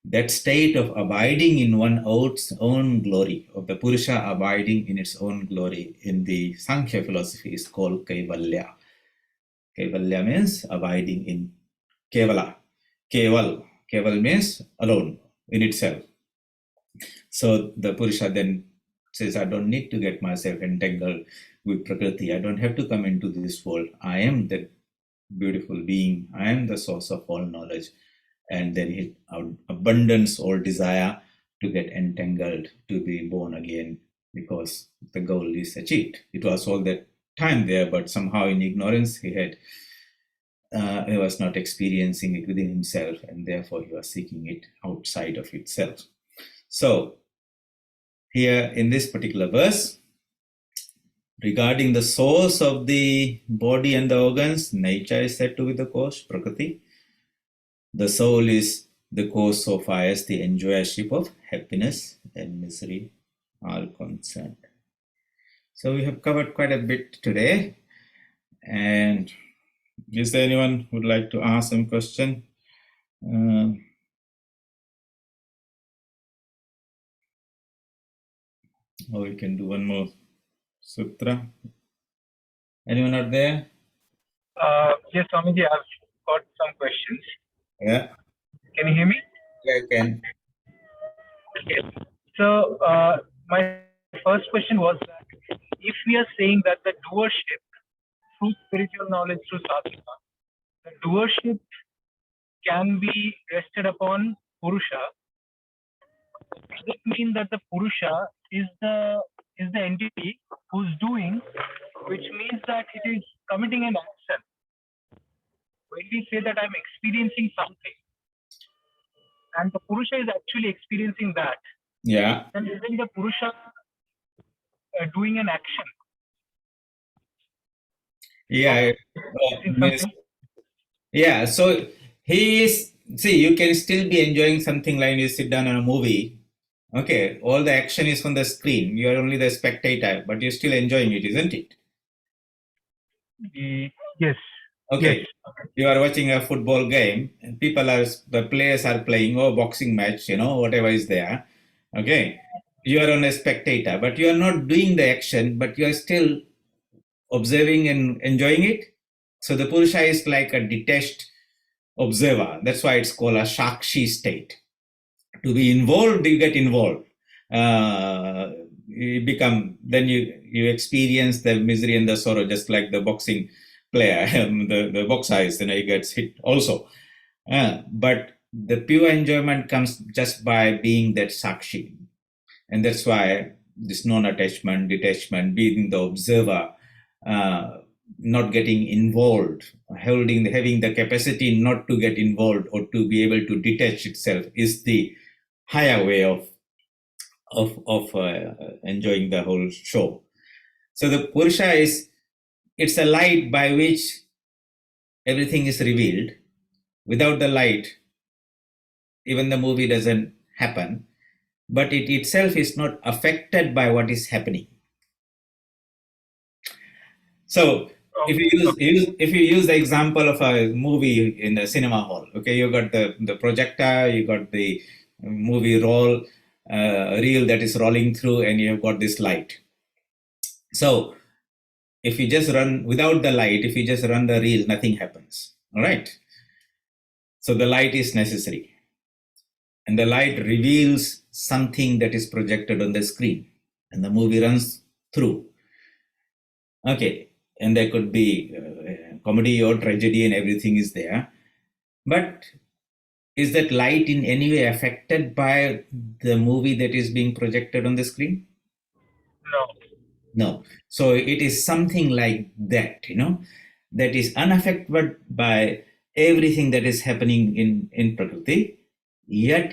S1: That state of abiding in one's own glory, of the Purusha abiding in its own glory, in the Sankhya philosophy is called Kaivalya. Kaivalya means abiding in Kevala. Keval means alone in itself. So the Purusha then says, I don't need to get myself entangled with Prakriti. I don't have to come into this world. I am the beautiful being. I am the source of all knowledge. And then he abandons all desire to get entangled, to be born again, because the goal is achieved. It was all that time there, but somehow in ignorance he was not experiencing it within himself, and therefore he was seeking it outside of itself. So here in this particular verse, regarding the source of the body and the organs, nature is said to be the cause, Prakriti. The soul is the cause so far as the enjoyership of happiness and misery are concerned. So we have covered quite a bit today. And is there anyone who would like to ask some question? Or we can do one more sutra. Anyone out there?
S2: Yes, Swamiji, I've got some questions.
S1: Yeah.
S2: Can you hear me?
S1: Yeah, I can.
S2: Okay. So my first question was that if we are saying that the doership through spiritual knowledge through sadhana, the doership can be rested upon Purusha, does it mean that the Purusha is the entity who's doing, which means that it is committing an action? When we say that I'm experiencing something, and the Purusha is actually experiencing that,
S1: Yeah.
S2: then isn't the Purusha doing an action?
S1: Yeah. Yeah. So you can still be enjoying something like you sit down on a movie. Okay. All the action is on the screen. You are only the spectator, but you're still enjoying it, isn't it?
S2: Yes.
S1: Okay.
S2: Yes.
S1: You are watching a football game and the players are playing boxing match, whatever is there. Okay. You are on a spectator, but you are not doing the action, but you are still observing and enjoying it. So the Purusha is like a detached observer. That's why it's called a Shakshi state. To be involved, you get involved. You experience the misery and the sorrow, just like the boxing player, the boxer is, he gets hit also. But the pure enjoyment comes just by being that Sakshi. And that's why this non-attachment, detachment, being the observer, not getting involved, having the capacity not to get involved or to be able to detach itself is the higher way of enjoying the whole show. So the Purusha it's a light by which everything is revealed. Without the light, even the movie doesn't happen, but it itself is not affected by what is happening. So if you use the example of a movie in a cinema hall, okay, you got the projector, you got the movie reel that is rolling through, and you've got this light. So if you just run without the light, if you just run the reel, nothing happens. All right. So the light is necessary. And the light reveals something that is projected on the screen. And the movie runs through. Okay. And there could be comedy or tragedy and everything is there. But is that light in any way affected by the movie that is being projected on the screen?
S2: No.
S1: No. So it is something like that, that is unaffected by everything that is happening in Prakriti, yet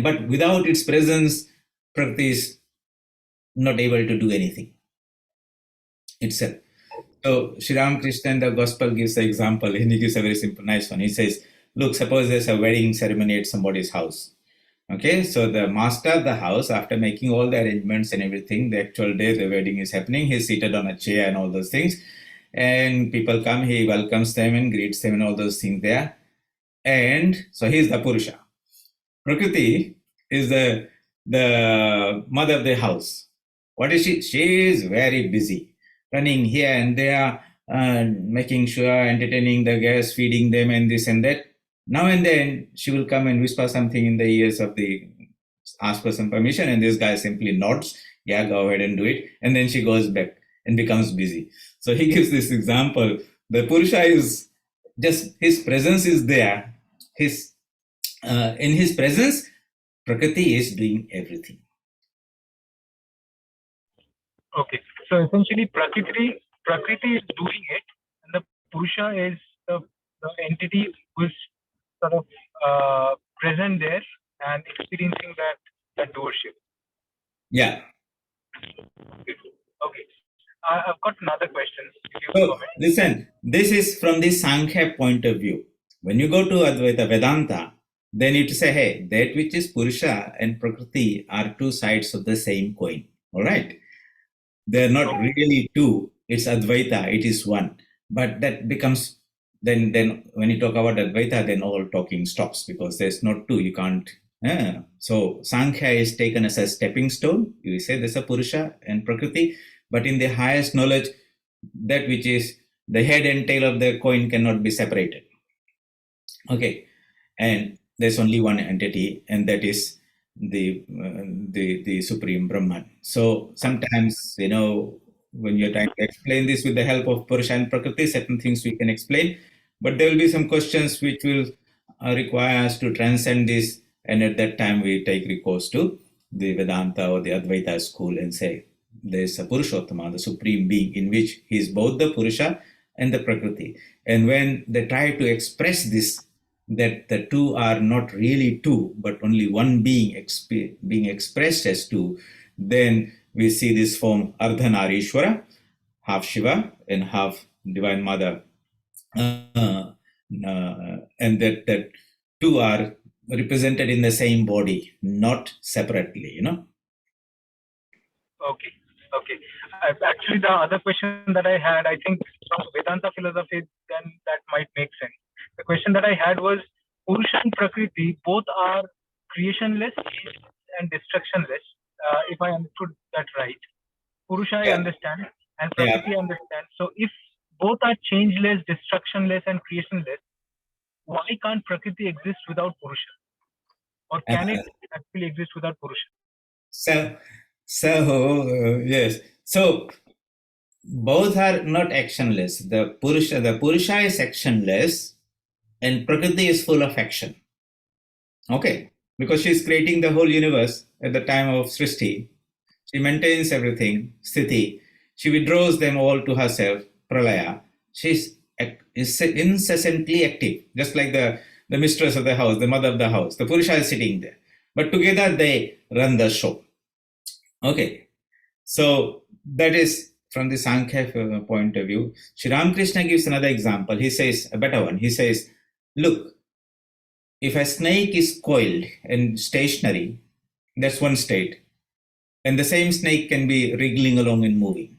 S1: but without its presence, Prakriti is not able to do anything itself. So Sri Ramakrishna in the Gospel gives the example, and he gives a very simple, nice one. He says, look, suppose there's a wedding ceremony at somebody's house. Okay, so the master of the house, after making all the arrangements and everything, the actual day the wedding is happening, he's seated on a chair and all those things. And people come, he welcomes them and greets them and all those things there. And so he's the Purusha. Prakriti is the mother of the house. What is she? She is very busy, running here and there, making sure, entertaining the guests, feeding them, and this and that. Now and then she will come and whisper something in the ears of the ask for some permission, and this guy simply nods, yeah, go ahead and do it, and then she goes back and becomes busy. So he gives this example. The Purusha is just his presence is there. His in his presence, Prakriti is doing everything.
S2: Okay. So essentially, Prakriti is doing it, and the Purusha is the entity who is sort of present there and experiencing that doership.
S1: Yeah.
S2: Okay. I've got another question.
S1: So listen, this is from the Sankhya point of view. When you go to Advaita Vedanta, then you say, hey, that which is Purusha and Prakriti are two sides of the same coin. All right. They're not really two. It's Advaita. It is one. But that becomes then when you talk about Advaita, then all talking stops because there's not two. You can't. So Sankhya is taken as a stepping stone. You say there's a Purusha and Prakriti, but in the highest knowledge, that which is the head and tail of the coin cannot be separated. Okay, and there's only one entity, and that is the supreme Brahman. So sometimes, when you're trying to explain this with the help of Purusha and Prakriti, certain things we can explain, but there will be some questions which will require us to transcend this, and at that time we take recourse to the Vedanta or the Advaita school and say there's a Purushottama, the supreme being, in which he is both the Purusha and the Prakriti. And when they try to express this, that the two are not really two, but only one being being expressed as two, then we see this form Ardhanarishwara, half Shiva and half Divine Mother. And that two are represented in the same body, not separately,
S2: Okay. Actually, the other question that I had, I think from Vedanta philosophy, then that might make sense. The question that I had was, Purusha and Prakriti both are creationless and destructionless. If I understood that right, Purusha I understand, and Prakriti I understand. So if both are changeless, destructionless, and creationless, why can't Prakriti exist without Purusha? Or can it actually exist without Purusha?
S1: Yes. So both are not actionless. The Purusha is actionless, and Prakriti is full of action. Okay, because she's creating the whole universe at the time of Srishti. She maintains everything, Sthiti. She withdraws them all to herself, Pralaya. She's incessantly active, just like the mistress of the house, the mother of the house. The Purusha is sitting there. But together they run the show. Okay, so that is from the Sankhya point of view. Sri Ramakrishna gives another example. He says, a better one. He says, look, if a snake is coiled and stationary, that's one state. And the same snake can be wriggling along and moving.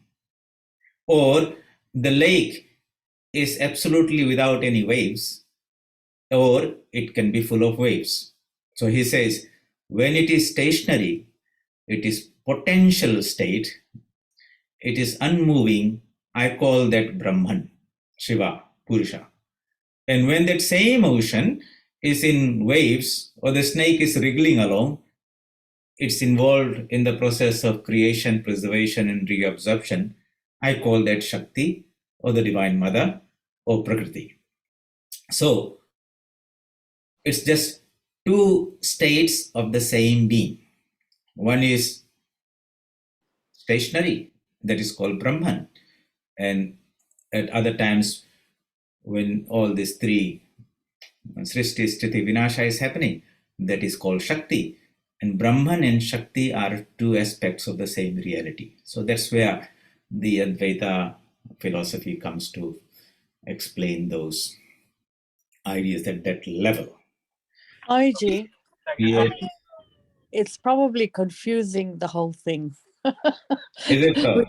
S1: Or the lake is absolutely without any waves, or it can be full of waves. So he says, when it is stationary, it is potential state, it is unmoving, I call that Brahman, Shiva, Purusha. And when that same ocean is in waves or the snake is wriggling along, it's involved in the process of creation, preservation, and reabsorption. I call that Shakti or the Divine Mother or Prakriti. So it's just two states of the same being. One is stationary, that is called Brahman. And at other times, when all these three Srishti, Sthiti, Vinasha is happening, that is called Shakti. And Brahman and Shakti are two aspects of the same reality. So that's where the Advaita philosophy comes to explain those ideas at that level.
S3: Aiji,
S1: Yes.
S3: it's probably confusing the whole thing.
S1: Is it so?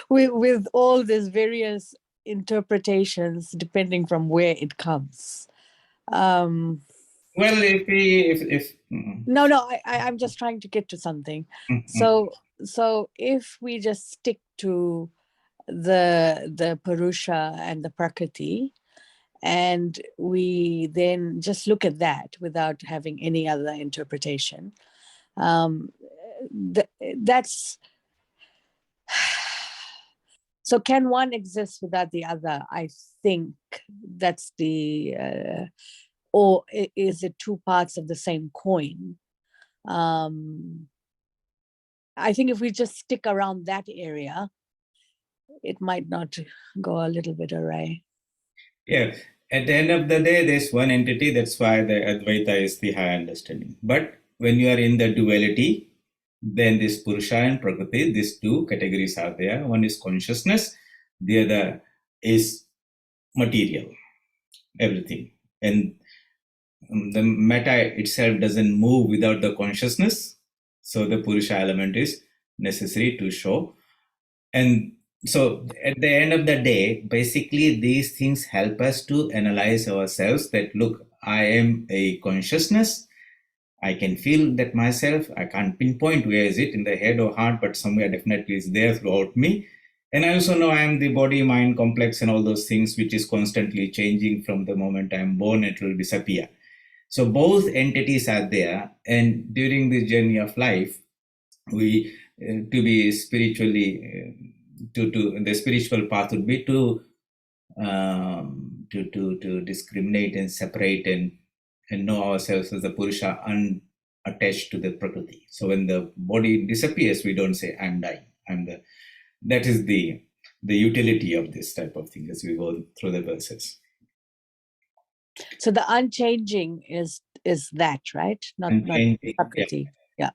S3: with all these various interpretations depending from where it comes.
S1: Well, if
S3: No, I'm just trying to get to something. So if we just stick to the Purusha and the Prakriti, and we then just look at that without having any other interpretation, that's so can one exist without the other? I think that's the or is it two parts of the same coin? I think if we just stick around that area, it might not go a little bit awry.
S1: yeah, at the end of the day, there's one entity. That's why the Advaita is the higher understanding. But when you are in the duality, then this Purusha and Prakriti, these two categories are there. One is consciousness, the other is material, everything. And the matter itself doesn't move without the consciousness. So the Purusha element is necessary to show. And so at the end of the day, basically these things help us to analyze ourselves that, look, I am a consciousness. I can feel that myself. I can't pinpoint where is it in the head or heart, but somewhere definitely is there throughout me. And I also know I am the body, mind, complex, and all those things, which is constantly changing from the moment I am born, it will disappear. So both entities are there. And during the journey of life, we, to be spiritually, to the spiritual path would be to discriminate and separate and know ourselves as the Purusha unattached to the Prakriti. So when the body disappears, we don't say, I'm dying. That is the utility of this type of thing as we go through the verses.
S3: So the unchanging is that, right? Not Prakriti. Yeah.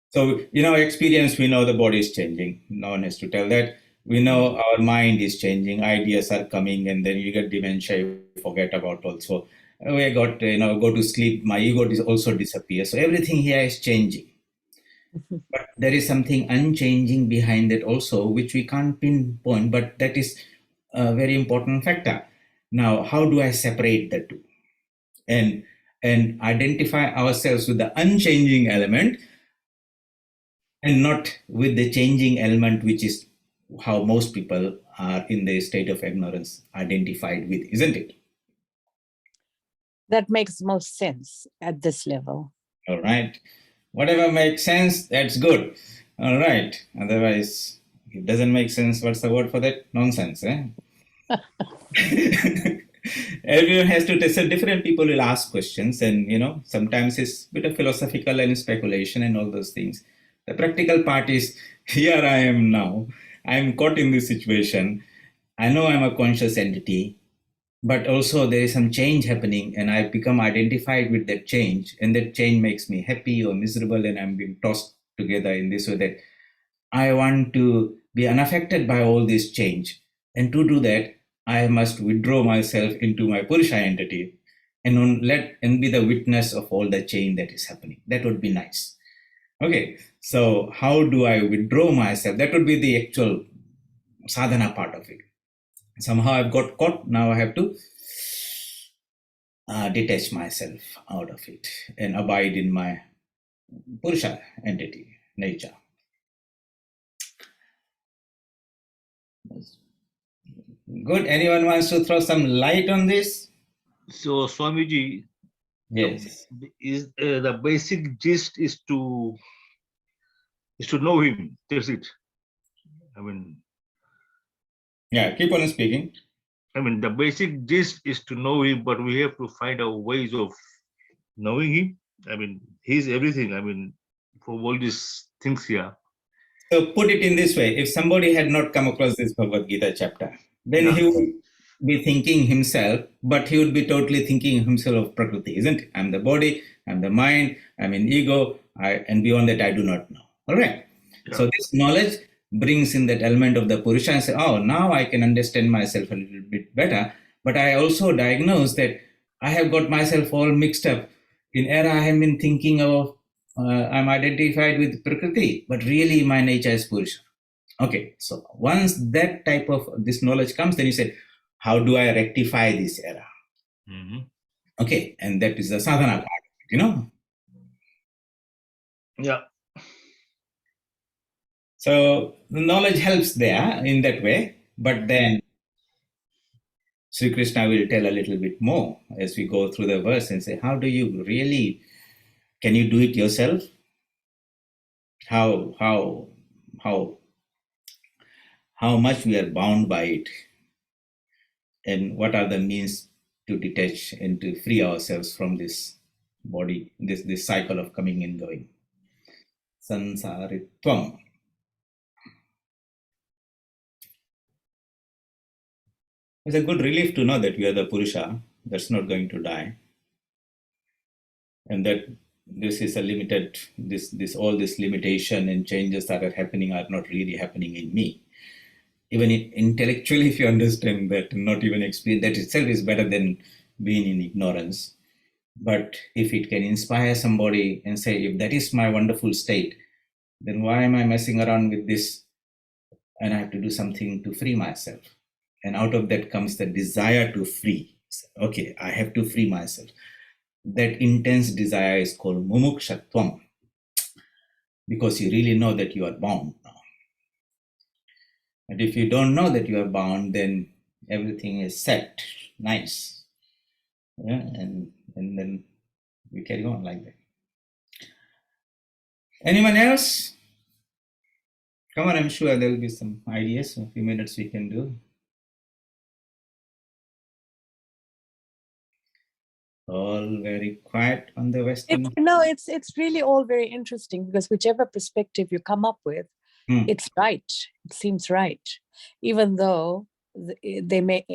S1: So, experience, we know the body is changing. No one has to tell that. We know our mind is changing. Ideas are coming, and then you get dementia, you forget about also. We got, go to sleep, my ego also disappears. So everything here is changing. But there is something unchanging behind it also, which we can't pinpoint, but that is a very important factor. Now, how do I separate the two? And identify ourselves with the unchanging element and not with the changing element, which is how most people are in the state of ignorance identified with, isn't it?
S3: That makes most sense at this level.
S1: All right. Whatever makes sense, that's good. All right. Otherwise, it doesn't make sense. What's the word for that? Nonsense, eh? Everyone has to test. So different people will ask questions, and sometimes it's a bit of philosophical and speculation and all those things. The practical part is, here I am now. I'm caught in this situation. I know I'm a conscious entity, but also there is some change happening, and I've become identified with that change, and that change makes me happy or miserable, and I'm being tossed together in this way that I want to be unaffected by all this change. And to do that, I must withdraw myself into my Purusha entity and be the witness of all the change that is happening. That would be nice. Okay, so how do I withdraw myself? That would be the actual sadhana part of it. Somehow I've got caught. Now I have to detach myself out of it and abide in my Purusha entity, nature. Good. Anyone wants to throw some light on this?
S4: So, Swamiji,
S1: Yes.
S4: the basic gist is to know him. That's it.
S1: Yeah, keep on speaking.
S4: The basic gist is to know him, but we have to find out ways of knowing him. He's everything. For all these things here.
S1: So put it in this way, if somebody had not come across this Bhagavad Gita chapter, then
S4: Yeah.
S1: he would be thinking himself, but he would be totally thinking himself of Prakriti, isn't it? I'm the body, I'm the mind, I'm in ego, and beyond that I do not know. All right.
S4: Yeah.
S1: So this knowledge brings in that element of the Purusha and say, oh, now I can understand myself a little bit better. But I also diagnose that I have got myself all mixed up. In error, I have been thinking of I'm identified with Prakriti, but really my nature is Purusha. Okay, so once that type of this knowledge comes, then you say, how do I rectify this error?
S4: Mm-hmm.
S1: Okay, and that is the sadhana part,
S4: Yeah.
S1: So the knowledge helps there in that way, but then Sri Krishna will tell a little bit more as we go through the verse and say, how do you really, can you do it yourself? How much we are bound by it, and what are the means to detach and to free ourselves from this body, this cycle of coming and going. Sansaritvam. It's a good relief to know that we are the Purusha that's not going to die, and that this is a limited, this all this limitation and changes that are happening are not really happening in me. Even intellectually, if you understand that, not even experience that itself is better than being in ignorance. But if it can inspire somebody and say, if that is my wonderful state, then why am I messing around with this? And I have to do something to free myself. And out of that comes the desire to free. Okay, I have to free myself. That intense desire is called mumukshatvam, because you really know that you are bound now. And if you don't know that you are bound, then everything is set, nice. Yeah, and then we carry on like that. Anyone else? Come on, I'm sure there will be some ideas. A few minutes we can do. All very quiet on the Western.
S3: It's really all very interesting, because whichever perspective you come up with, it's right. It seems right, even though they may,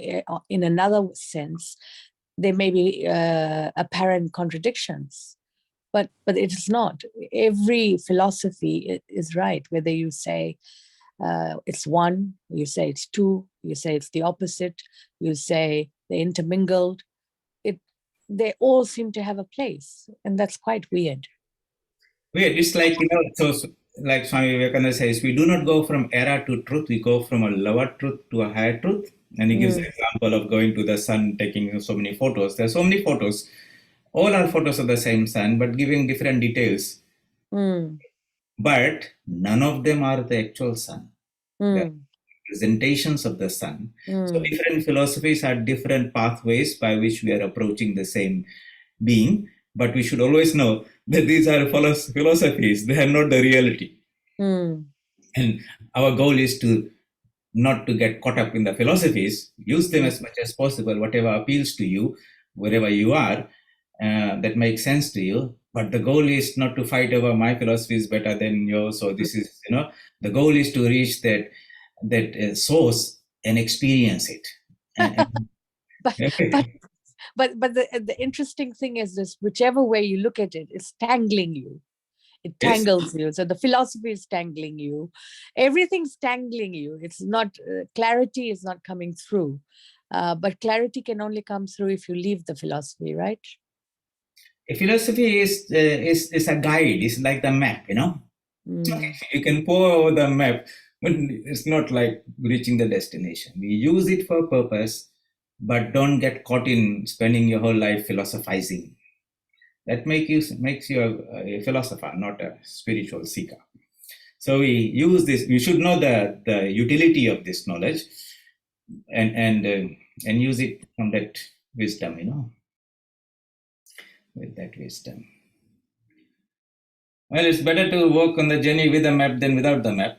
S3: in another sense, there may be apparent contradictions, but it is not. Every philosophy is right, whether you say it's one, you say it's two, you say it's the opposite, you say they're intermingled. They all seem to have a place, and that's quite weird.
S1: Weird. It's like, so like Swami Vivekananda says, we do not go from error to truth, we go from a lower truth to a higher truth. And he gives the example of going to the sun, taking so many photos. There are so many photos. All are photos of the same sun, but giving different details. But none of them are the actual sun. They're representations of the sun. So different philosophies are different pathways by which we are approaching the same being. But we should always know that these are philosophies. They are not the reality. And our goal is to not to get caught up in the philosophies, use them as much as possible, whatever appeals to you, wherever you are, that makes sense to you. But the goal is not to fight over my philosophy is better than yours. So this is, the goal is to reach that source and experience it.
S3: But the interesting thing is this: whichever way you look at it, it's tangling you. It tangles you. So the philosophy is tangling you. Everything's tangling you. It's not clarity is not coming through, but clarity can only come through if you leave the philosophy, right?
S1: A philosophy is a guide. It's like the map, Okay, you can pour over the map, but it's not like reaching the destination. We use it for purpose, but don't get caught in spending your whole life philosophizing. That makes you a philosopher, not a spiritual seeker. So we use this. We should know the utility of this knowledge, and use it from that wisdom, with that wisdom. Well, it's better to walk on the journey with a map than without the map.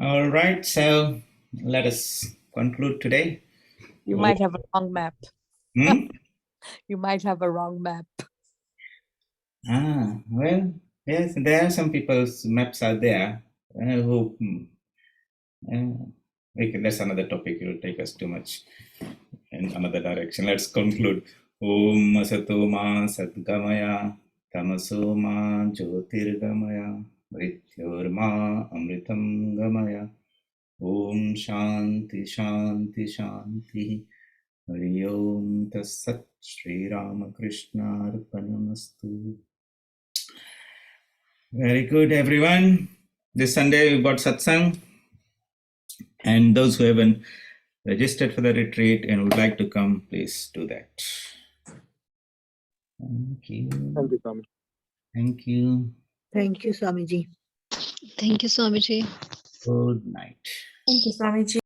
S1: All right, so let us conclude today.
S3: You might have a wrong map.
S1: Hmm?
S3: You might have a wrong map.
S1: Well, yes, there are some people's maps are there who. That's another topic. It will take us too much in another direction. Let's conclude. Om Asato Ma Satgamaya Tamaso Ma Jyotirgamaya Mrityorma Amritam Gamaya. Om Shanti Shanti Shanti. Hari Om Tassat Shri Ramakrishna Arpanamastu. Very good, everyone. This Sunday we got satsang. And those who haven't registered for the retreat and would like to come, please do that. Thank you.
S2: Thank you, Swami.
S1: Thank you.
S5: Thank you, Swamiji.
S6: Thank you, Swamiji.
S1: Good night.
S7: Thank you, Swamiji.